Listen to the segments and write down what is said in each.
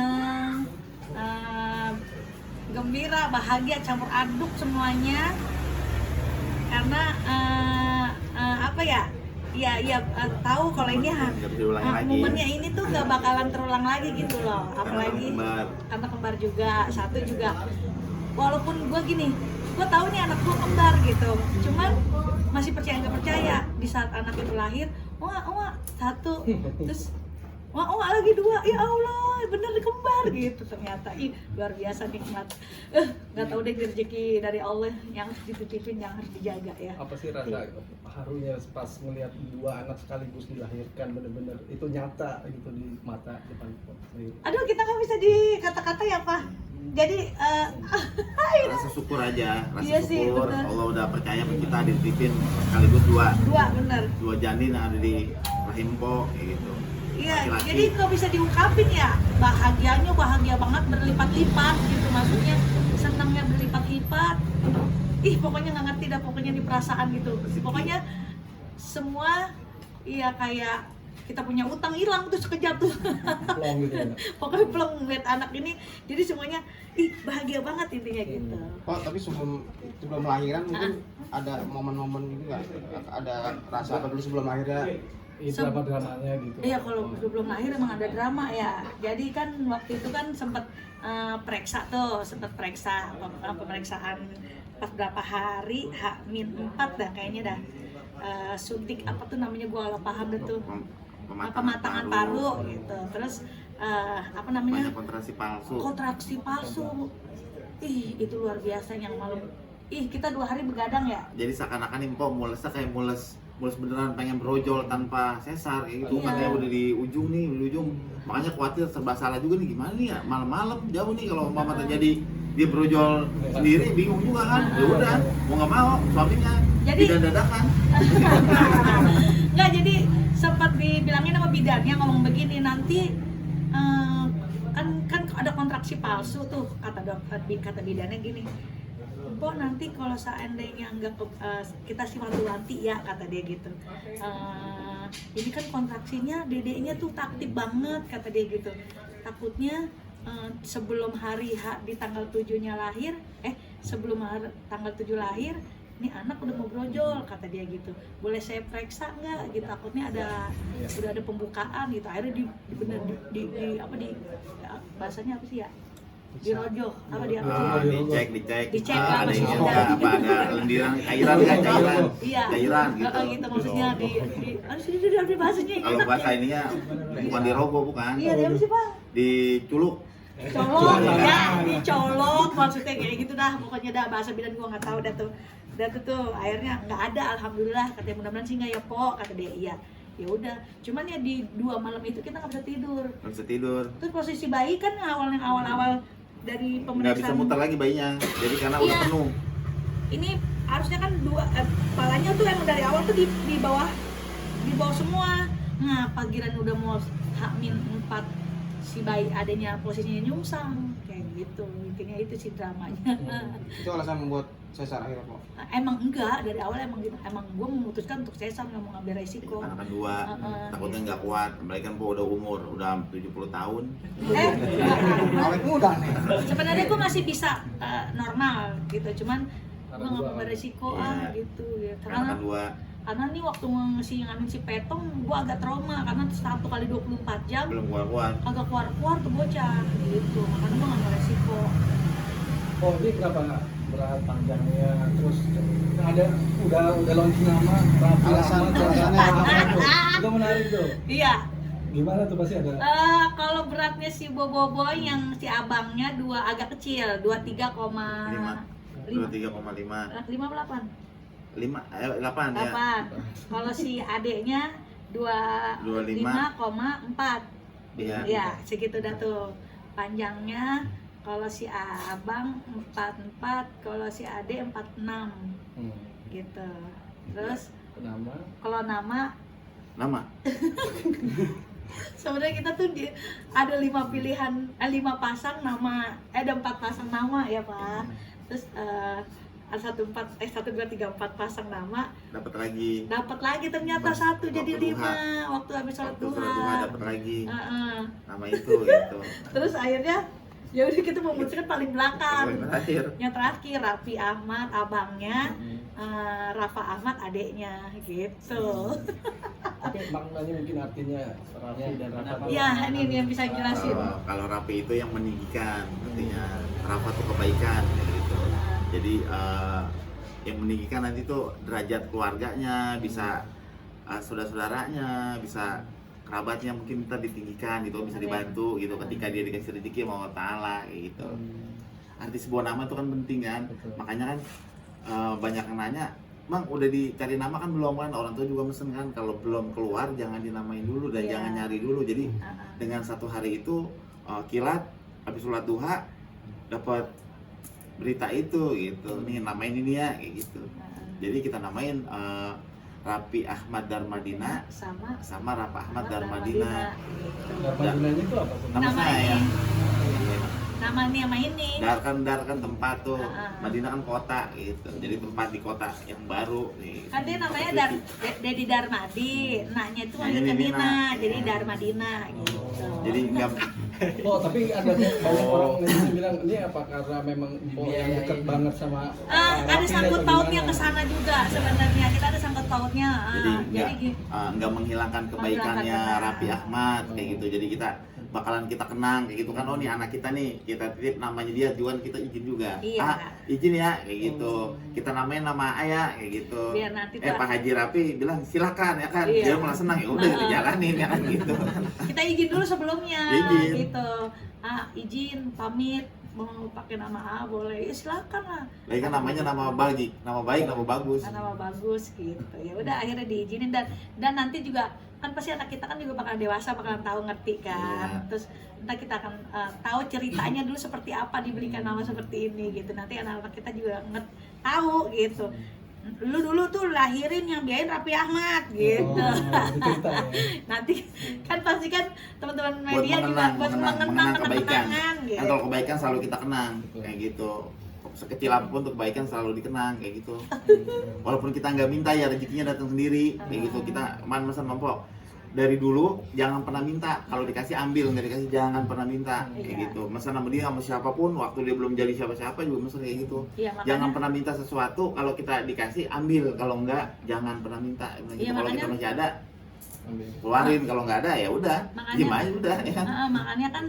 senang, gembira, bahagia, campur aduk semuanya. Karena apa ya? Tahu kalau ini momennya ini tuh gak bakalan terulang lagi gitu loh. Apalagi anak kembar juga, satu juga. Walaupun gue gini, gue tahu nih anak gue kembar gitu, cuman masih percaya nggak percaya. Di saat anak itu lahir, wah satu, terus wah lagi dua, ya Allah bener kembar gitu. Ternyata luar biasa nikmat. Nggak tahu deh, rezeki dari Allah yang harus dititipin, yang harus dijaga ya. Apa sih rasa harunya pas melihat dua anak sekaligus dilahirkan, bener-bener itu nyata gitu di mata depan? Aduh, kita nggak bisa dikata-kata ya Pak. Jadi rasa syukur aja, iya sih, syukur bener. Allah udah percaya sama kita, dititipin sekaligus dua bener. Dua janin yang ada di rahim Po kayak gitu. Iya, Laki-laki. jadi nggak bisa diungkapin ya, bahagianya bahagia banget berlipat-lipat gitu, maksudnya senangnya berlipat-lipat. Pokoknya nggak ngerti dah, pokoknya di perasaan gitu. Pokoknya semua kayak kita punya utang hilang tuh sekejap tuh. Plong gitu ya. Pokoknya plong lihat anak ini, jadi semuanya bahagia banget intinya gitu. Oh, tapi sebelum lahiran mungkin ada momen-momen gitu nggak? Ada rasa apa dulu sebelum lahirnya? Itu apa dramanya gitu? Iya, kalau sebelum lahir emang ada drama ya. Jadi kan waktu itu kan sempat periksa pemeriksaan pas berapa hari, H-4 dah kayaknya dah. Suntik apa tuh namanya, gua nggak paham deh tuh. Pematangan paru gitu. Terus apa namanya? Banyak kontraksi palsu. Itu luar biasa yang malam. Kita 2 hari begadang ya. Jadi seakan-akan nih Po mulesnya kayak mules beneran, pengen brojol tanpa sesar kayak gitu. Iya. Katanya udah di ujung. Makanya khawatir serba salah juga nih, gimana nih ya, malam-malam jauh nih kalau mama terjadi dia brojol sendiri, bingung juga kan. Ya udah, mau nggak mau suaminya Jadi dadakan. Nggak, jadi sempat dibilangin sama bidannya, ngomong begini, nanti kan ada kontraksi palsu tuh, kata bidannya gini, Po nanti kalau seandainya kita sih wanti-wanti ya, kata dia gitu. Ini kan kontraksinya dedeknya tuh aktif banget, kata dia gitu. Takutnya sebelum hari H di tanggal 7-nya lahir, sebelum tanggal 7 lahir, ini anak udah mau brojol, kata dia gitu. Boleh saya periksa nggak? Gitu, takutnya udah ada pembukaan gitu. Akhirnya bahasanya apa sih ya? Dirojoh, apa dia? Dicek lah, ada yang maksudnya. ada lendiran, cairan Iya. cairan gitu. Gitu maksudnya di bahasanya. Kalau bahasa ininya bukan dirogoh, bukan. Iya, dia apa sih Pak? Diculuk. Colok ya, dicolok maksudnya kayak gitu dah. Pokoknya dah bahasa bidan gua nggak tahu dah tuh. Tuh akhirnya nggak ada, alhamdulillah. Katanya mudah-mudahan sih nggak ya Po, kata dia. Iya. Ya udah, cuman ya di 2 malam itu kita nggak bisa tidur. Terus posisi bayi kan awal dari pemeriksaan Nggak bisa muter lagi bayinya, jadi karena udah penuh. Ini harusnya kan kepalanya tuh yang dari awal tuh di bawah semua. Nah, pagiran udah mau H-4, si bayi adanya posisinya nyungsang kayak gitu. Intinya itu sih dramanya. Itu alasan membuat sesar akhirnya Po? Emang enggak, dari awal emang gue memutuskan untuk sesar, nggak mau ngambil resiko. Anak kedua, takutnya nggak kuat. Apalagi kan Po udah umur, udah 70 tahun. Awet muda nih. Sebenarnya gue masih bisa normal gitu, cuman gue nggak mau beresiko gitu ya. Karena nih waktu ngambil si Petong, gue agak trauma karena 1 kali 24 jam Belum keluar. agak keluar tuh bocah gitu, makanya gue nggak mau resiko. Oh, ini kenapa berat panjangnya, terus ada udah launching nama, alasannya itu menarik tuh. Iya. Gimana tuh, pasti ada? Kalau beratnya si Bobo yang si abangnya agak kecil, 23,5. 23,5. 8 ya. Kalau si adeknya 25,4. Iya. Ya, segitu dah tuh. Panjangnya kalau si abang 44, kalau si ade 46. Gitu. Terus kalau nama sebenarnya kita tuh ada 5 pilihan, 5 pasang nama, ada 4 pasang nama ya Pak. Terus ada 1 2 3 4 pasang nama, dapat lagi ternyata satu Waktu jadi duha. 5 waktu habis sholat Waktu sholat duha duha. dapat lagi Heeh. nama itu gitu. Terus akhirnya ya udah kita memutuskan paling belakang. Yang terakhir Yang terakhir Raffi Ahmad abangnya, Rafa Ahmad adeknya gitu. Tapi maknanya mungkin artinya Raffi dan Rafa. Ya ini yang bisa jelasin. kalau Raffi itu yang meninggikan, artinya Rafa tuh kebaikan kayak gitu. Jadi yang meninggikan nanti tuh derajat keluarganya, bisa saudara-saudaranya, bisa kerabatnya mungkin kita ditinggikan gitu, bisa dibantu gitu ketika dia dikasih rezeki sama Allah Ta'ala kayak gitu. Arti sebuah nama itu kan penting kan. Betul. Makanya kan banyak yang nanya, Bang udah dicari nama kan belum kan? Orang tua juga mesen kan, kalau belum keluar jangan dinamain dulu dan Iya. jangan nyari dulu. Jadi dengan satu hari itu kilat habis sholat duha dapat berita itu gitu, nih namain ini ya kayak gitu. Jadi kita namain Raffi Ahmad Darmadina sama Rafa Ahmad Darmadina. Darmadinanya itu apa? Nama saya. Namanya sama ini. Dar kan tempat tuh, Madinah kan kota gitu. Jadi tempat di kota yang baru nih. Kan dia namanya Dedi Darmadi, naknya itu Nah, ini ke Dina, Dina. jadi Darmadina gitu. Jadi enggak Oh, tapi ada banyak orang yang bilang ini apa karena memang yang dekat banget sama Ada Raffi sangkut atau pautnya gimana? ke sana juga sebenarnya. Kita ada sangkut pautnya. jadi enggak menghilangkan kebaikannya Menghilangkan Raffi Ahmad kayak gitu. Jadi kita bakalan kita kenang kayak gitu kan, oh nih anak kita nih, kita titip namanya dia, Juan kita izin juga. Iya. Izin ya kayak gitu. Kita namain nama ayah kayak gitu. Biar nanti Pak Haji Raffi bilang silakan ya kan. Iya. Dia malah senang, ya udah kita jalanin ya kan gitu. kita izin dulu sebelumnya Izin. gitu. Izin pamit mau pakai nama A boleh, ya silakan lah. Lagi kan namanya nama baik, nama bagus. Nama bagus gitu. Ya udah akhirnya diizinin dan nanti juga kan pasti anak kita kan juga bakalan dewasa, bakalan tahu ngerti kan. Iya. Terus entah kita akan tahu ceritanya dulu seperti apa diberikan nama seperti ini gitu. Nanti anak-anak kita juga tahu gitu. Lu dulu tuh lahirin yang biayain Raffi Ahmad gitu. Cerita ya. Nanti kan pasti kan teman-teman Buat media juga buat mengenang kebaikan. kenangan gitu. Kan kalau kebaikan selalu kita kenang kayak gitu. Sekecil apapun untuk kebaikan selalu dikenang kayak gitu. Walaupun kita nggak minta ya rezekinya datang sendiri kayak gitu. Kita pesan mampok. Dari dulu jangan pernah minta, kalau dikasih ambil, nggak dikasih jangan pernah minta kayak Iya. gitu. Mesen sama dia sama siapapun, waktu dia belum jadi siapa-siapa juga mesen kayak gitu. Iya, makanya- Jangan pernah minta sesuatu, kalau kita dikasih ambil, kalau enggak jangan pernah minta. Gitu. Iya, Kalau makanya- kita masih ada keluarin, kalau nggak ada ya udah, Makanya- diem aja udah ya kan. Makanya kan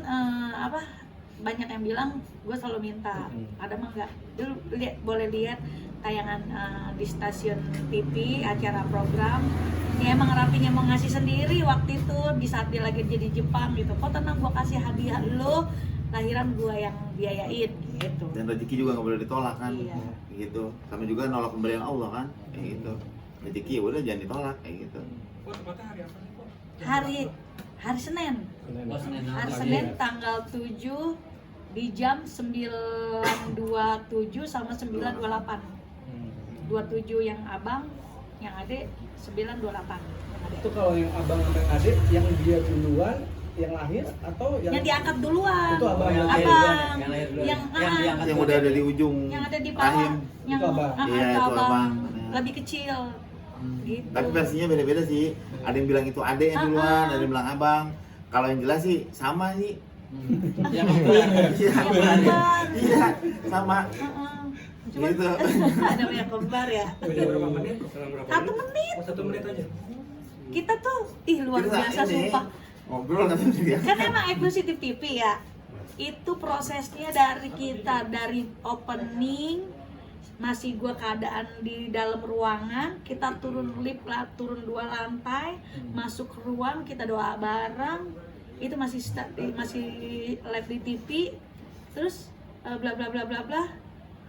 banyak yang bilang gue selalu minta. Ada mah enggak? Dulu boleh lihat tayangan di stasiun TV acara program. Ya emang Raffinya mau ngasih sendiri waktu itu di saat dia lagi jadi Jepang gitu. Kok tenang gue kasih hadiah lo, lahiran gue yang biayain gitu. Dan rezeki juga nggak boleh ditolak kan. Iya. Kayak gitu. Sama juga nolak pemberian Allah kan kayak gitu. Rezeki ya udah jangan ditolak kayak gitu. Hari Senin. Hari Senin tanggal 7 di jam 9.27 sama 9.28. 27 yang abang, yang adik 9.28. Itu kalau yang abang sama yang adik, yang dia duluan, yang lahir atau yang Yang diangkat duluan. Itu abang yang lahir Abang. duluan, yang lahir duluan. Yang diangkat Yang udah ada di ujung yang ada di rahim. bawah, yang Itu abang. Iya, itu itu abang. lebih kecil. Gitu. Tapi versinya beda-beda sih. Ada yang bilang itu adek yang duluan, ada yang bilang abang. Kalau yang jelas sih sama sih. Yang ukuran. Iya, Abang. iya, sama. Cuma Gitu. ada yang kembar ya. Udah berapa menit? Selang berapa 1 menit. Oh, 1 menit aja. Kita tuh luar Kita biasa ini sumpah. ngobrol nanti dia. Kan emang eksklusif TV ya. Itu prosesnya dari kita dari opening masih gua keadaan di dalam ruangan, kita turun lift lah, turun 2 lantai, masuk ke ruang, kita doa bareng. Itu masih live di TV. Terus bla bla bla bla bla.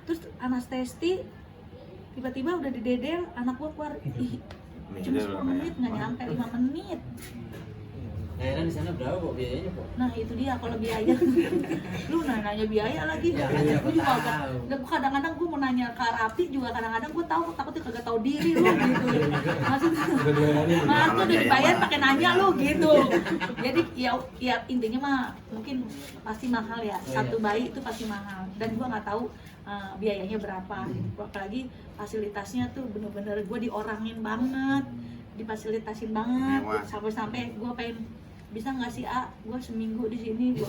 Terus anestesi tiba-tiba udah didedel, anak gua keluar. Ih, cuma 10 menit, nggak nyampe 5 menit. Lahiran di sana berapa kok biayanya kok? Nah itu dia kalau biaya. Lu nanya biaya lagi. Ya, Gue juga tahu. kadang-kadang gue mau nanya ke Rapi juga kadang-kadang gue tahu takutnya kagak tahu diri lu gitu. Maksudnya tuh udah dibayar pakai nanya lu gitu. Jadi ya intinya mah mungkin pasti mahal ya. Satu bayi itu pasti mahal dan gue nggak tahu biayanya berapa. Apalagi fasilitasnya tuh bener-bener gue diorangin banget, difasilitasin banget sampai-sampai gue pengen bisa nggak sih gue seminggu di sini gue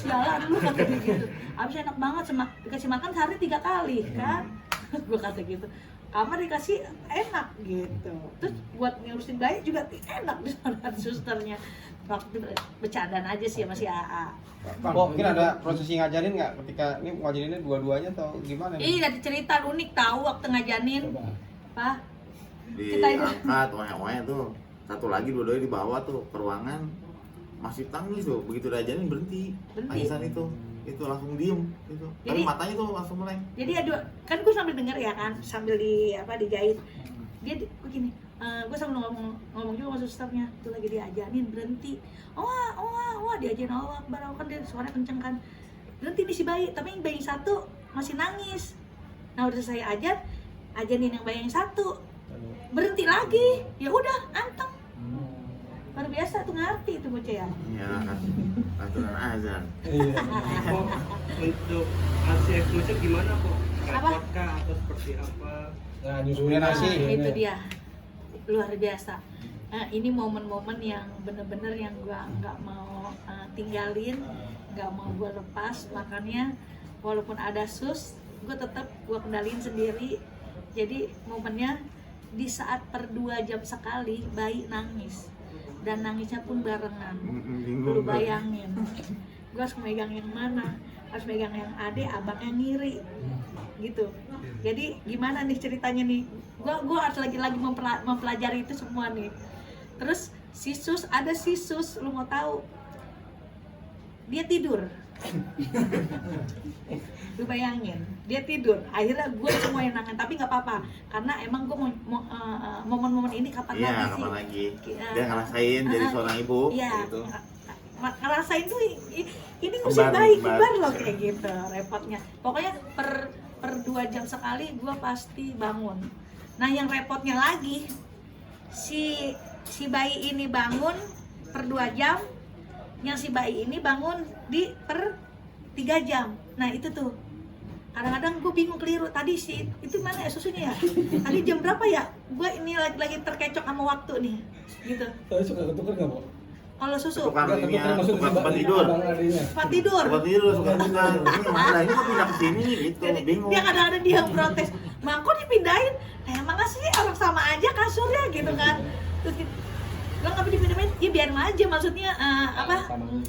jalan lu kata gitu. Abis enak banget dikasih makan sehari 3 kali kan gue kata gitu, kamar dikasih enak gitu, terus buat ngurusin bayi juga enak di sana susternya. Waktu bercandaan aja sih sama si AA. Bang, mungkin ada prosesi ngajarin nggak ketika ini ngajarinnya dua-duanya atau gimana? Iya ada cerita unik tahu waktu ngajanin Pak diangkat oe tuh, satu lagi dua-duanya dibawa tuh ke ruangan, masih tangis tuh, begitu diajarin berhenti tangisan itu langsung diem gitu. Tapi Jadi- matanya tuh langsung meleng. jadi kan gue sambil denger ya kan sambil dijahit dia begini, gue sambil ngomong juga sama susternya tuh lagi diajarin berhenti, wah diajarin Allah Akbar kan dia suaranya kenceng kan, berhenti nih si bayi tapi yang bayi satu masih nangis. Nah udah saya ajarin yang bayi yang satu berhenti lagi, ya udah anteng. Luar biasa tuh ngerti itu bocah ya. Iya kan, aturan azan. Kok untuk ASI eksklusif gimana kok? Apa? Repot kah atau seperti apa? Nah, nyusulin nasi. Itu dia luar biasa. Ini momen-momen yang bener-bener yang gua nggak mau tinggalin, nggak mau gua lepas. Makanya walaupun ada sus, gua tetap gua kendalin sendiri. Jadi momennya di saat per 2 jam sekali bayi nangis dan nangisnya pun barengan. Lu bayangin, gua harus megang yang mana? Harus megang yang ade, abang yang ngiri gitu. Jadi gimana nih ceritanya nih? Gua harus lagi mempelajari itu semua nih. Terus ada sisus, lu mau tahu? Dia tidur. Lu bayangin, dia tidur. Akhirnya gue semua yang nangan, tapi nggak apa-apa karena emang gue mau momen-momen ini kapan Iya, lagi sih? kapan lagi? Dia ngerasain jadi seorang ibu Iya. gitu. Ngerasain tuh ini Kembar, usia bayi kembar. kembar loh kayak gitu repotnya. Pokoknya per 2 jam sekali gue pasti bangun. Nah yang repotnya lagi si bayi ini bangun per 2 jam, yang si bayi ini bangun per 3 jam. Nah itu tuh kadang-kadang gue bingung keliru tadi itu mana ya susunya ya, tadi jam berapa ya, gue ini lagi terkecoh sama waktu nih gitu. Tapi suka ketuker nggak, Bu? Kalau susu Tukang Nggak ininya, ketuker, maksudnya tukang tempat si tidur. abang adiknya. tempat tidur. Tempat tidur suka-suka. Ini mana? Ini kok pindah ke sini gitu, Jadi bingung. dia kadang-kadang dia protes, "Mak, kok dipindahin?" Nah, emang sih orang sama aja kasurnya gitu kan. Terus lo nggak dipindahin, ya biar aja maksudnya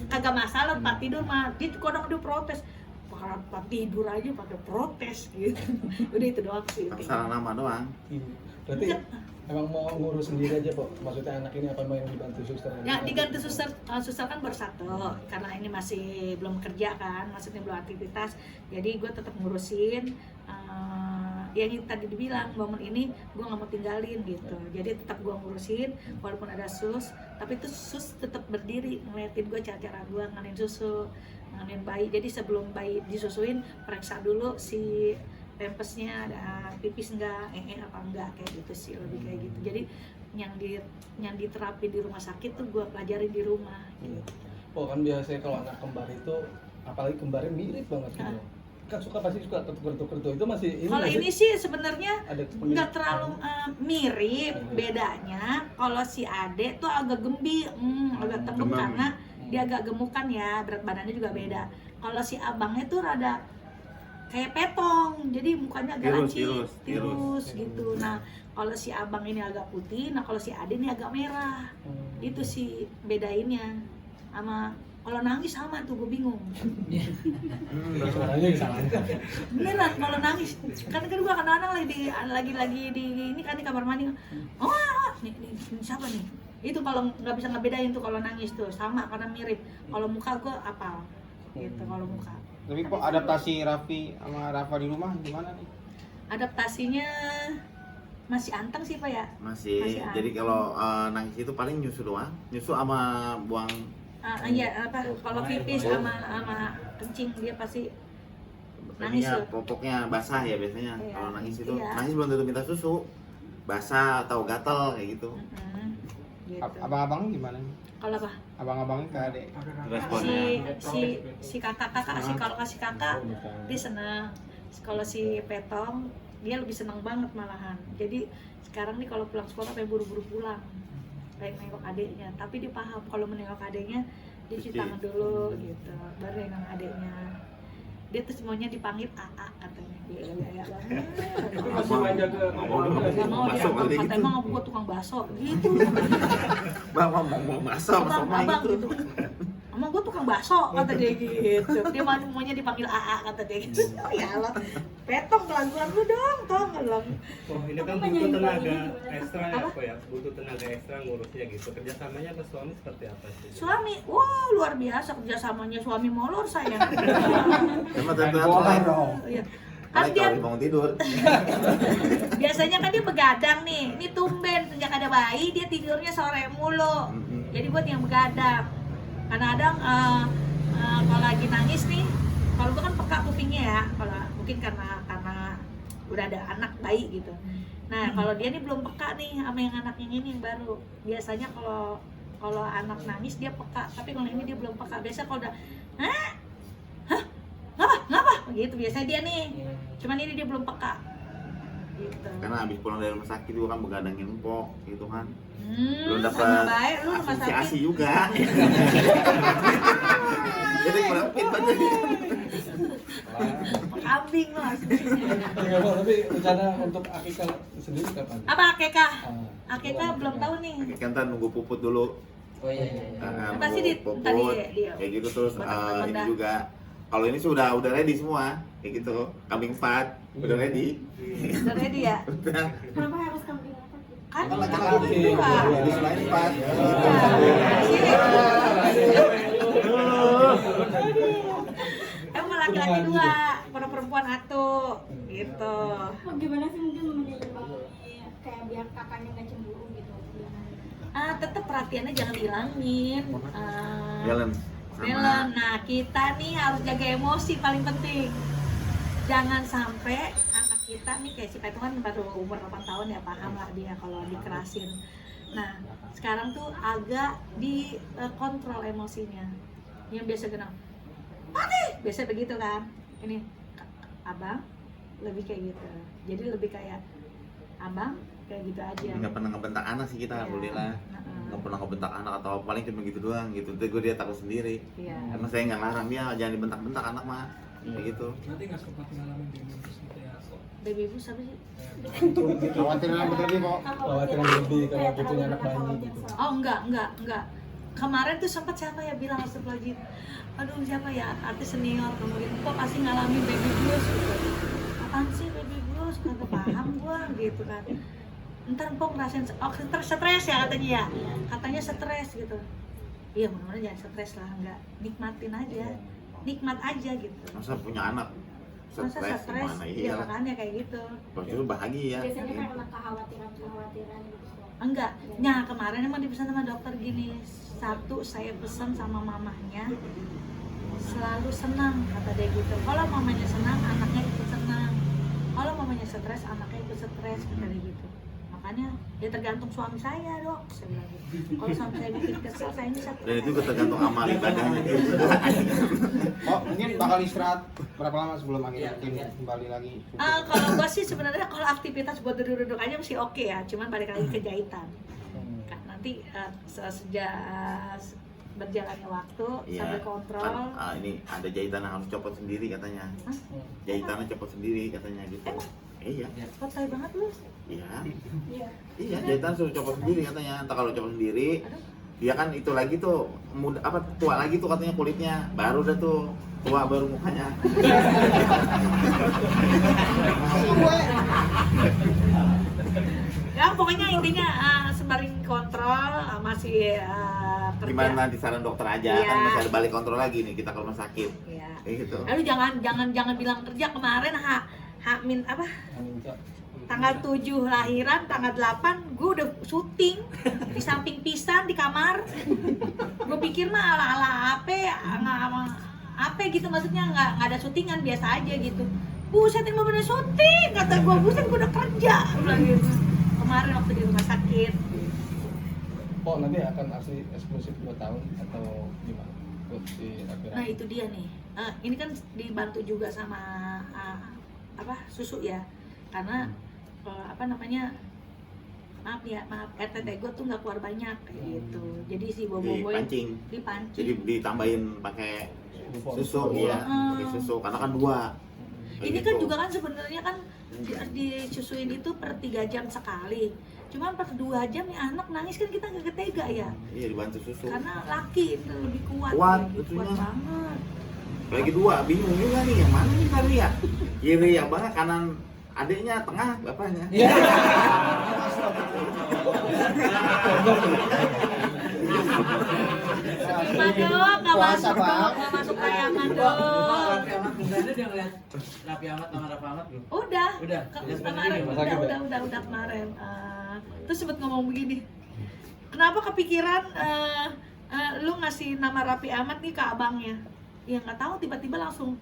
kagak masalah tempat tidur mah. Dia kadang dia protes, "Kalau tempat tidur aja pada protes gitu." Udah itu doang sih. Salah nama doang. Berarti emang mau ngurus sendiri aja, Pak? Maksudnya anak ini apa mau yang dibantu suster? Ya diganti suster kan baru 1 karena ini masih belum kerja kan, maksudnya belum aktivitas. Jadi gue tetap ngurusin yang tadi dibilang momen ini gue nggak mau tinggalin gitu. Jadi tetap gue ngurusin walaupun ada sus, tapi itu sus tetap berdiri ngeliatin gue cara gue nganin susu, nganin bayi. Jadi sebelum bayi disusuin periksa dulu si pampasnya ada pipis enggak, apa enggak, kayak gitu sih, lebih kayak gitu. Jadi yang diterapin di rumah sakit tuh gue pelajarin di rumah gitu. Oh kan biasanya kalau anak kembar itu, apalagi kembarnya mirip banget gitu. Kan pasti suka ketuker-tuker tuh. Itu masih ini. Kalau ini sih sebenarnya ada nggak terlalu mirip. Bedanya kalau si Ade tuh agak agak tembem Gemuk. karena dia agak gemukan ya, berat badannya juga beda. Kalau si abangnya tuh rada kayak petong, jadi mukanya agak lancip, tirus gitu. Nah kalau si abang ini agak putih, nah kalau si Ade ini agak merah. Itu sih bedainnya. Sama kalau nangis sama tuh gue bingung. Suaranya disalahin. Beneran kalau nangis kan gue kadang-kadang lagi di ini kan di kamar mandi, ini siapa nih, itu kalau nggak bisa ngebedain tuh kalau nangis tuh sama karena mirip. Kalau muka gue apal gitu kalau muka. Tapi kok adaptasi Raffi sama Rafa di rumah gimana nih? Adaptasinya masih anteng sih Pak ya? Masih. Masih Jadi kalau nangis itu paling nyusu doang. Nyusu sama buang Iya, kalau pipis sama kencing dia pasti nangis ininya, tuh. popoknya basah ya biasanya. Iya. Kalau nangis itu, Iya. nangis belum tentu minta susu. Basah atau gatal kayak gitu. Gitu. Abang-abang gimana? Kalau apa? Abang-abangnya ke adik. Si kakak-kakak sih, kalau kasih kakak dia senang. Kalau si Petong dia lebih senang banget malahan. Jadi sekarang nih kalau pulang sekolah pengen buru-buru pulang, pengen nengok adiknya. Tapi dia paham kalau menengok adiknya dia cuci tangan dulu gitu, baru nengok adiknya. Dia tuh semuanya dipanggil AA katanya. Iya. Tapi masih main jaga Gak mau dia, Bakso kali kata gitu. emang gue tukang bakso gitu. Bang mau masak sama Abang gitu. gitu. Emang gue tukang bakso kata dia gitu. Dia maunya dipanggil AA kata dia gitu. Oh ya Allah, Petong kelaguan lu dong, tong ngelang. Oh, ini kan butuh tenaga ekstra ya, apa ya? Butuh tenaga ekstra ngurusnya gitu. Kerjasamanya sama suami seperti apa sih? Suami, wah luar biasa kerjasamanya suami molor saya. Sama tentu Iya. Kan Kan dia bangun tidur. biasanya kan dia begadang nih. Ini tumben sejak ada bayi dia tidurnya sore mulu. Jadi buat yang begadang. Kadang-kadang kalau lagi nangis nih, kalau gue kan peka kupingnya ya, kalau mungkin karena udah ada anak bayi gitu. Nah kalau dia nih belum peka nih sama yang anak yang ini yang baru. Biasanya kalau anak nangis dia peka, tapi kalau ini dia belum peka. Biasa kalau udah, ngapa? Gitu biasanya dia nih. Cuman ini dia belum peka. Gitu. Karena habis pulang dari rumah sakit juga kan begadangin empok gitu kan. Belum Sama dapat baik lu rumah asumsi sakit. ASI juga. Jadi merapit banget. Kambing loh aslinya. Ya, Bang, tapi rencana untuk akikah sendiri kapan? Apa akekah? Ah. Akekah belum tahu nih. Kan ntar nunggu puput dulu. Oh iya. Pasti Nunggu tadi puput. dia. Kayak gitu terus Bentak-bentak. ini juga. Kalau ini sudah ready semua. Kayak gitu. Kambing 4 udah ready. Udah ready ya? Udah. Kenapa harus kambing apa? Kan Kan laki-laki laki-laki dua. Jadi selain 4. Emang laki-laki dua, pada perempuan satu, gitu. Oh, gimana sih mungkin menjadi kayak biar kakaknya nggak cemburu gitu? Tetap perhatiannya jangan dihilangin. Balance. Balance. Nah kita nih harus jaga emosi paling penting. Jangan sampai anak kita nih kayak si Petung kan baru umur 8 tahun ya, paham lah dia kalau dikerasin. Nah sekarang tuh agak dikontrol emosinya. Yang biasa genang, mati, biasa begitu kan. Ini abang lebih kayak gitu. Jadi lebih kayak abang kayak gitu aja. Nggak pernah ngebentak anak sih kita, alhamdulillah. Nggak pernah ngebentak anak atau paling cuma gitu doang gitu. Terus dia takut sendiri. Iya. Karena saya nggak larang dia jangan dibentak-bentak anak mah. Kayak gitu. Nanti nggak sempat ngalamin baby blues gitu ya? Baby blues apa sih? Khawatir yang berlebih kok. Khawatir yang lebih karena dia punya anak bayi gitu. Oh enggak. Kemarin tuh sempat siapa ya bilang astagfirullahaladzim. Aduh siapa ya artis senior kemudian kok pasti ngalamin baby blues gitu. Apaan sih baby blues? Kagak paham gua gitu kan. Ntar Mpok ngerasain stres ya katanya ya. Katanya stres gitu. Iya benar-benar jangan stres lah, enggak. Nikmatin aja. Nikmat aja gitu. Masa punya anak Masa stres? gimana? Iya Iya. makanya kayak gitu. Waktu itu bahagia. Biasanya karena kekhawatiran gitu. Enggak, nah kemarin emang dipesan sama dokter gini. Satu, saya pesan sama mamahnya selalu senang, kata dia gitu. Kalau mamanya senang, anaknya ikut senang. Kalau mamanya stres, anaknya ikut stres, kata dia gitu. Makanya ya tergantung suami saya dok, saya bilang gitu. Kalau suami saya bikin kesel, saya ini stres. Dan itu tergantung amal ibadahnya dia. Oh, mungkin bakal istirahat berapa lama sebelum akhirnya mungkin kembali lagi? Kalau gua sih sebenarnya kalau aktivitas buat duduk-duduk aja masih oke ya, cuman balik lagi ke jahitan. Kan nanti sejak berjalannya waktu Iya. sambil kontrol. Kan, ini ada jahitan yang harus copot sendiri katanya. Hah? Jahitannya copot sendiri katanya gitu. Iya. Kotai banget lu. Iya. Iya. Iya, jahitan suruh copot sendiri katanya. Entar kalau copot sendiri, dia kan itu lagi tuh muda apa tua lagi tuh katanya kulitnya. Baru dah tuh tua baru mukanya. Ya pokoknya intinya sembari kontrol masih kerja. Gimana nanti saran dokter aja, Iya. kan masih ada balik kontrol lagi nih kita ke rumah sakit. Iya. Kayak gitu. Lalu jangan bilang kerja kemarin H min apa? tanggal 7 lahiran, tanggal 8 gue udah syuting di samping pisan di kamar. Gue pikir mah ala-ala apa gitu, maksudnya nggak ada syutingan, biasa aja gitu. Buset, ini bener syuting, kata gue, buset gue udah kerja gitu. Kemarin waktu di rumah sakit. Oh, nanti akan asli eksklusif 2 tahun atau gimana? Buat si Raffi. Nah itu dia nih, ini kan dibantu juga sama susu ya, karena maaf RTT gue tuh nggak keluar banyak kayak gitu, jadi si bobo dipancing. Jadi ditambahin pakai susu, Iya. pakai susu karena kan 2. Ini kan juga kan sebenarnya kan disusuin itu per 3 jam sekali, cuman per 2 jam nih anak nangis kan kita nggak tega ya. Iya, dibantu susu. Karena laki itu lebih kuat Susunya. kuat banget. Lagi 2, bingung juga nih yang mana nih kali ya? Kiri abah, kanan adiknya, tengah bapaknya. Iya. Terima dong, nggak masuk dong, nggak masuk tayangan dong. Raffi Ahmad beneran dia ngeliat Raffi Ahmad sama Raffi Ahmad belum? Udah Udah kemarin sebenarnya udah kemarin. Terus sempet ngomong begini, kenapa kepikiran lu ngasih nama Raffi Ahmad nih ke abangnya? Ya nggak tahu, tiba-tiba langsung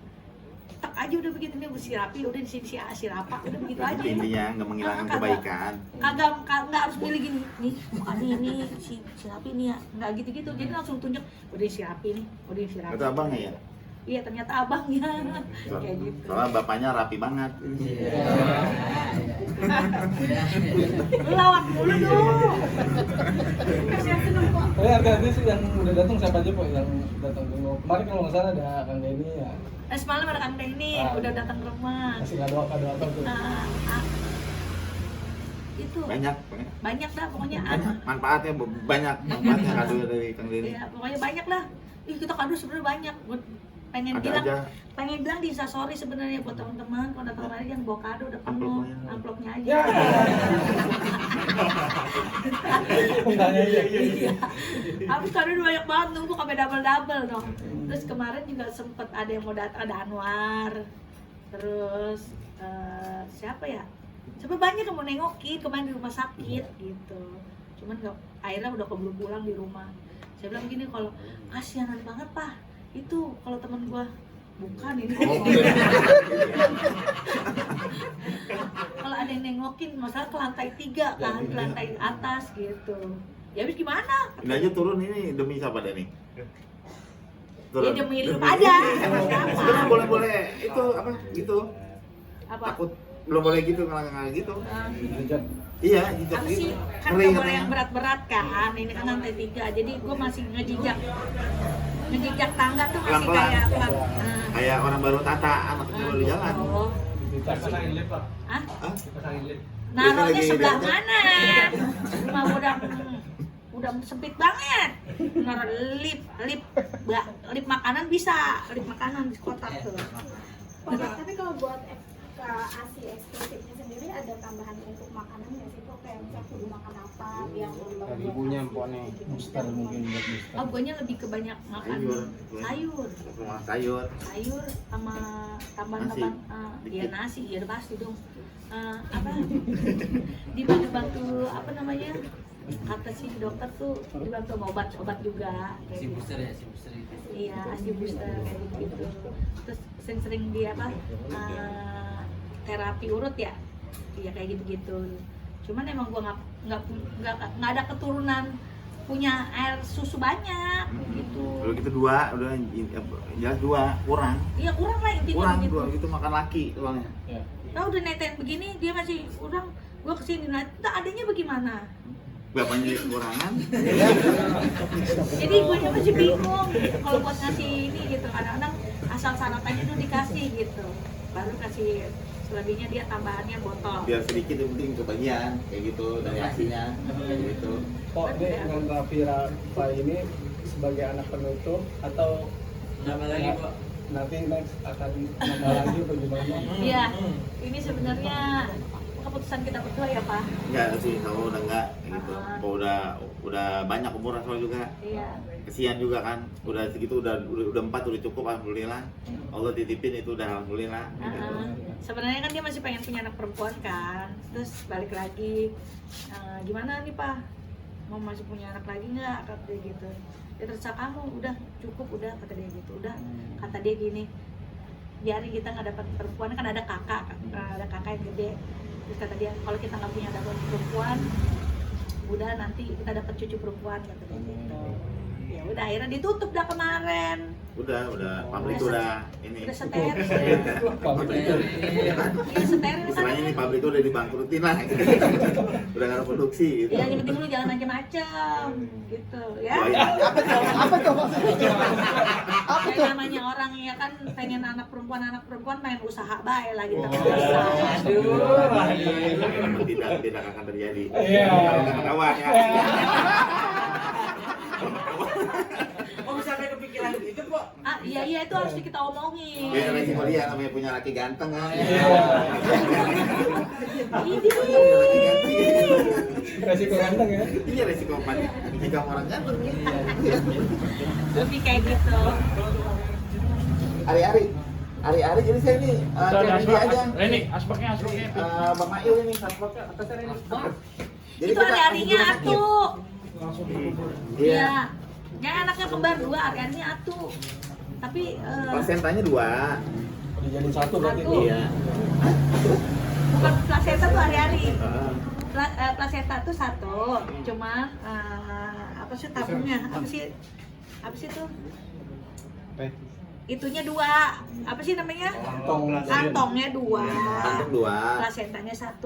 tak aja udah begitu, nih si Raffi udah di sini si Rapa udah begitu aja. Intinya nggak menghilangkan kebaikan. Kagak harus milih gini nih, ini si Raffi nih ya, nggak gitu-gitu, jadi langsung tunjuk udah si Raffi nih, udah si Raffi. Itu abangnya ya? Iya, ternyata abangnya kayak gitu. Soalnya bapaknya rapi banget. Lu lawak mulu dong. Harga sih yang udah datang siapa aja Pak yang datang dulu? Kemarin kalau nggak salah ada Kang Denny ya. Semalam ada Kang Denny udah datang ke rumah. Kasih kado apa tuh? Itu banyak dah pokoknya. Manfaatnya banyak, manfaatnya kado dari Kang Denny. Iya, pokoknya banyak lah. Kita kado sebenarnya banyak. Gue pengen bilang di Instastory sebenarnya buat teman-teman kalau datang kemarin jangan bawa kado, udah penuh amplopnya aja. Iya. Habis kado udah banyak banget, nunggu sampai double dong. Terus kemarin juga sempet ada yang mau datang, ada Anwar. Terus siapa ya? Siapa banyak yang mau nengokin kemarin di rumah sakit gitu. Cuman akhirnya udah keburu pulang di rumah. Saya bilang gini, kalau kasianan banget Pak. Itu kalau teman gua bukan ini. Kalau ada yang nengokin, masalah ke lantai 3 kan, ke lantai atas gitu. Ya habis gimana? Ini aja turun ini demi siapa Denny? Ya demi hidup aja. Sebenarnya boleh itu apa gitu. Apa? Takut belum boleh gitu kalau gitu. Iya, jejak Apa gitu. sih? Kan nggak boleh yang berat-berat kan. Ini kan lantai 3, jadi gua masih ngejijak tangga tuh masih Pelan-pelan. kayak Kayak orang baru tata, anak kecil baru jalan. Oh. Dipasangin lip Pak. Hah? Dipasangin lip. Naruhnya Lagi sebelah diajak. mana? Rumah udah sempit banget. Naruh lip makanan bisa, lip makanan di kotak tuh. Tapi kalau buat ASI eksklusifnya sendiri ada tambahan untuk makanan nggak sih kok, kayak misalnya kudu makan apa biar Dari ibunya empoknya. Booster mungkin buat booster. Oh, guanya lebih ke banyak makan sayur sama tambahan ya nasi, ya pasti dong. Dibantu apa namanya? Kata si dokter tuh dibantu sama obat juga kayak Si gitu. booster ya, si booster itu. Iya, ASI booster kayak gitu. Terus sering dia terapi urut ya, iya kayak gitu. Cuman emang gua nggak ada keturunan punya air susu banyak gitu. Kalau gitu 2, udah jelas 2 kurang. Iya kurang lah intinya Kurang gitu. 2 gitu makan laki soalnya. Nah udah netain begini dia masih kurang. Gua kesini nah adanya bagaimana? Bapaknya kekurangan. Jadi gue masih bingung kalau buat ngasih ini gitu. Kadang-kadang asal sarapannya tuh dikasih gitu, baru kasih selebihnya dia tambahannya botol. Biar sedikit yang penting kebagian kayak gitu dari asinya gitu. Oh, ini dengan Raffi ini sebagai anak penutup atau Nambah lagi Pak. nanti next akan nambah lagi atau gimana? Iya, ini sebenarnya keputusan kita berdua ya Pak. Enggak sih, kalau udah enggak gitu. Kalau udah banyak umur soal juga. Iya. Kesian juga kan. Udah segitu udah 4 udah cukup alhamdulillah. Allah titipin itu udah alhamdulillah. Gitu. Sebenarnya kan dia masih pengen punya anak perempuan kan. Terus balik lagi, gimana nih Pak? Mau masih punya anak lagi nggak? Kata dia gitu. Ya terserah kamu, udah cukup udah kata dia gitu. Udah kata dia gini. Biarin kita nggak dapat perempuan, kan ada kakak yang gede. Terus kata dia kalau kita nggak punya dapat perempuan, udah nanti kita dapat cucu perempuan kata dia gitu. Ya udah akhirnya ditutup dah kemarin. Udah pabrik udah ini. Udah steril. Iya. Iya steril kan. Istilahnya ini pabrik udah dibangkrutin lah. Udah nggak ada produksi gitu. Iya, yang penting lu jangan macam-macam gitu ya. Apa tuh maksudnya? Kayak namanya orang ya kan pengen anak perempuan main usaha bae lah gitu. Tidak akan terjadi. Iya. Kalau kawan ya. Oh bisa sampai kepikiran gitu kok. Iya itu harus kita omongin. Biar resiko dia namanya punya laki ganteng kan. Ini. Resiko ganteng ya. Iya resiko mati nikah orang ganteng. Lebih kayak gitu. Hari-hari jadi saya ini dia aja. Reni, aspeknya. Bang Mail ini aspeknya atasnya ini. Itu hari-harinya atu. Langsung Iya. Jangan anaknya kembar 2, hari-harinya atu. Tapi Plasentanya 2. dijadiin satu berarti. Satu. Iya. bukan plasenta tuh hari-hari. Plasenta tuh 1, cuma apa sih tabungnya? Apa sih tuh? Itunya 2, apa sih namanya? Kantongnya 2, Kantong 2. plasentanya 1.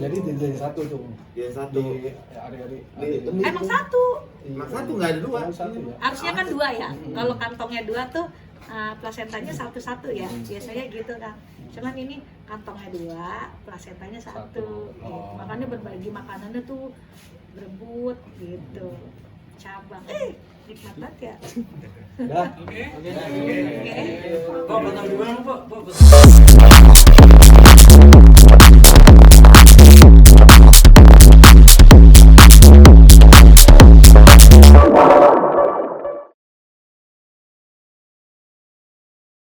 Jadi dijadiin satu tuh. Dia 1. Di hari-hari. Emang 1? Emang 1 nggak ada 2. Satu ya. Harusnya kan 2 ya. Kalau kantongnya 2 tuh plasentanya 1 ya. Biasanya gitu kan. Cuman ini kantongnya 2, plasentanya 1. Gitu. Makanya berbagi makanannya tuh berebut gitu. Cabang. Nikmat banget ya. Dah. Oke. Oke. Kok potong duluan, Pak?